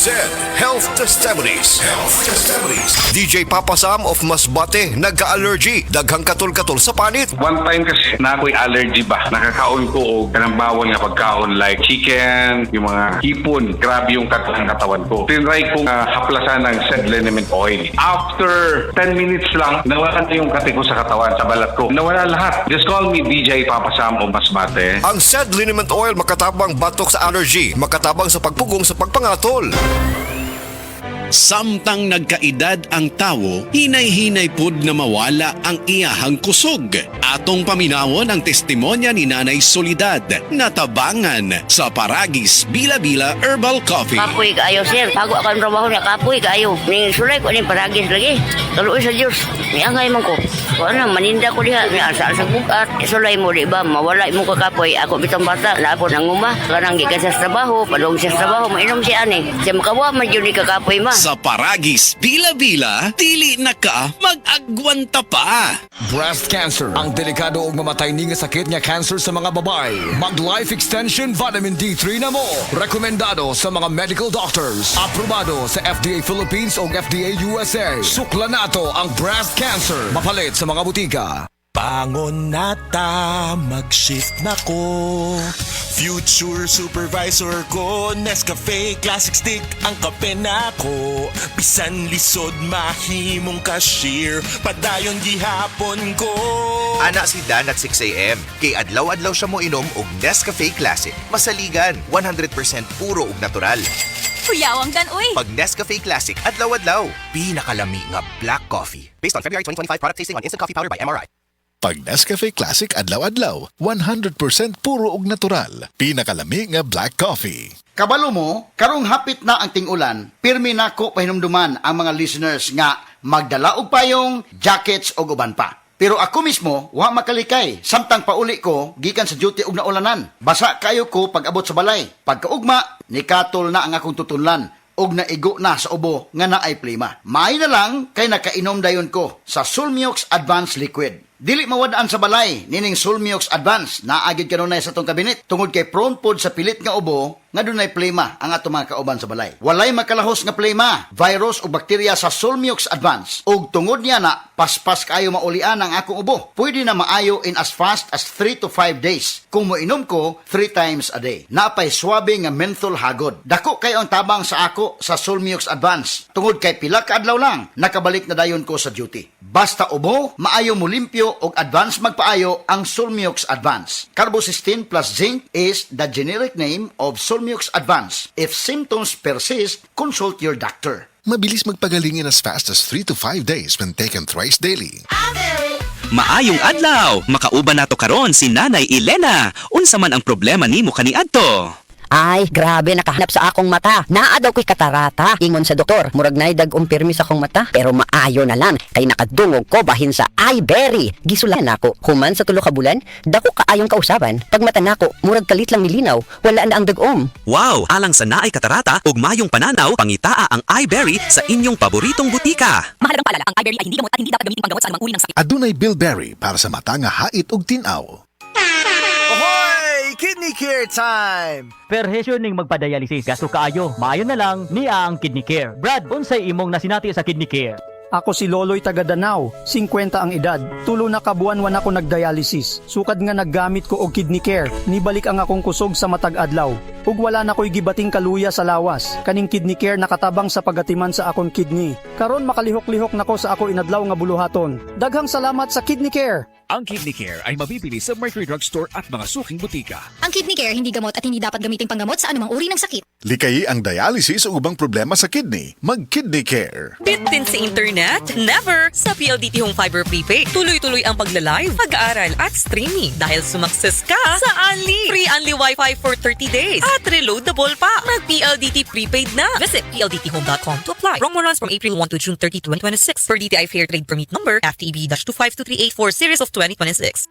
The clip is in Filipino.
SED Health Testimonies. DJ Papa Sam of Masbate nagka-allergy, daghang katol-katol sa panit. One time kasi na ako'y allergy ba, nakakaon ko o kanang bawal nga pagkaon like chicken, yung mga hipon, grabe yung katawan ko. Tinry kong haplasan ng SED liniment oil. After 10 minutes lang, nawala na yung kati ko sa katawan, sa balat ko. Nawala lahat. Just call me DJ Papa Sam of Masbate. Ang SED liniment oil makatabang batok sa allergy, makatabang sa pagpugong sa pagpangatol. Samtang nagkaedad ang tawo, hinay-hinay pud na mawala ang iyahang kusog. Atong paminawon ang testimonya ni Nanay Solidad na tabangan sa Paragis Bila-Bila Herbal Coffee. Kapoy kaayo, sir. Bago ako ang trabaho niya, kapoy kaayo. Ning sulay ko ning Paragis lagi. Kaluoy sa Diyos. Miangay man ko. Kung ano, maninda ko diha. Asa sa bukat. Sulay mo, di ba? Mawala mo ka kapoy. Ako bitang bata. Naapon ang uma. Kanang gikan sa trabaho. Padong sa trabaho. Mainom siya ani. Siya makawa, madyo ni kakapoy ma. Sa Paragis Bila-Bila, dili na ka mag-agwanta pa. Breast cancer, ang delikado ug mamatay ni nga sakit nga cancer sa mga babae. Mag-life extension vitamin D3 na mo. Rekomendado sa mga medical doctors. Aprobado sa FDA Philippines ug FDA USA. Sukla nato ang breast cancer. Mapalit sa mga butika. Bangon nata, mag-shift na ko. Future supervisor ko, Nescafe Classic Stick ang kape na ko. Bisan lisod mahimong cashier, padayon gihapon ko. Ana si Dan at 6 a.m. Kay adlaw-adlaw siya mo inom og Nescafe Classic. Masaligan, 100% puro ug natural. Kuyawang Dan, uy! Pag Nescafe Classic, adlaw-adlaw. Pinakalami nga black coffee. Based on February 2025 product tasting on Instant Coffee Powder by MRI. Pag Nescafe Classic adlaw-adlaw, 100% puro ug natural. Pinakalami nga black coffee. Kabalo mo, karong hapit na ang ting-ulan, pirmi nako pahinumduman ang mga listeners nga magdala og payong, jackets o uban pa. Pero ako mismo, wa makalikay. Samtang pauli ko, gikan sa duty og naulanan. Basa kayo ko pag abot sa balay. Pagkaugma, nikatol na ang akong tutunlan. Og naigo na sa ubo nga naay plima. Maay na lang kay nakainom dayon ko sa Sulmiox Advanced Liquid. Dili mawadaan sa balay, nining Sulmiox Advance, naagid kanunay sa tong kabinet. Tungod kay prone pod sa pilit nga ubo, nga dunay plema ang ato mga kauban sa balay. Walay makalahos nga plema, virus o bakterya sa Sulmiox Advance. Og tungod niya na, paspas kayo maulian ang akong ubo. Pwede na maayo in as fast as 3 to 5 days. Kung moinom ko, 3 times a day. Napay swabe nga menthol hagod. Dako kayo ang tabang sa ako sa Sulmiox Advance. Tungod kay pila ka adlaw lang, nakabalik na dayon ko sa duty. Basta ubo, maayo mo limpyo og advance magpaayo ang Sulmiox Advance. Carbocysteine plus zinc is the generic name of Sulmiox Advance. If symptoms persist, consult your doctor. Mabilis magpagaling in as fast as 3 to 5 days when taken thrice daily. Maayong adlaw, makauban nato karon si Nanay Elena. Unsa man ang problema nimo kaniadto? Ay, grabe, nakahanap sa akong mata. Naa daw ko'y katarata. Ingon sa doktor, murag na'y dag-umpirmi sa akong mata. Pero maayo na lang, kay nakadungog ko bahin sa iBerry. Gisulan ako, human sa 3 ka bulan, dako kaayong kausaban. Pag mata nako, murag kalit lang nilinaw, wala na ang dag-om. Wow, alang sa naay katarata ug mayong pananaw, pangitaa ang iBerry sa inyong paboritong butika. Mahalagang paalala, ang iBerry ay hindi gamot at hindi dapat gamitin panggamot sa anumang uri ng sakit. Adunay Bilberry para sa mata nga hait ug tinaw. Kidney Care time! Perhesyo ning magpa-dialysis, gasto kaayo. Maayo na lang niya ang Kidney Care. Brad, unsay imong nasinati sa Kidney Care? Ako si Loloy taga Danau, 50 ang edad. Tulo na kabuan-wan ako nagdialysis. Sukad nga naggamit ko og Kidney Care. Nibalik ang akong kusog sa matag adlaw. Ug wala na ko'y gibating kaluya sa lawas. Kaning Kidney Care nakatabang sa pagatiman sa akong kidney. Karon makalihok-lihok nako sa ako inadlaw nga buluhaton. Daghang salamat sa Kidney Care. Ang Kidney Care ay mabibili sa Mercury Drugstore at mga suking butika. Ang Kidney Care hindi gamot at hindi dapat gamitin panggamot sa anumang uri ng sakit. Likayi ang dialysis o ubang problema sa kidney. Mag-Kidney Care. Bitin sa internet? Never! Sa PLDT Home Fiber Prepaid, tuloy-tuloy ang pagla-live, pag-aaral at streaming dahil sumakses ka sa Unli. Free Unli Wi-Fi for 30 days at reloadable pa. Mag-PLDT Prepaid na. Visit pldthome.com to apply. Promo runs from April 1 to June 30, 2026 per DTI Fair Trade Permit number FTEB-25238 series of 2026.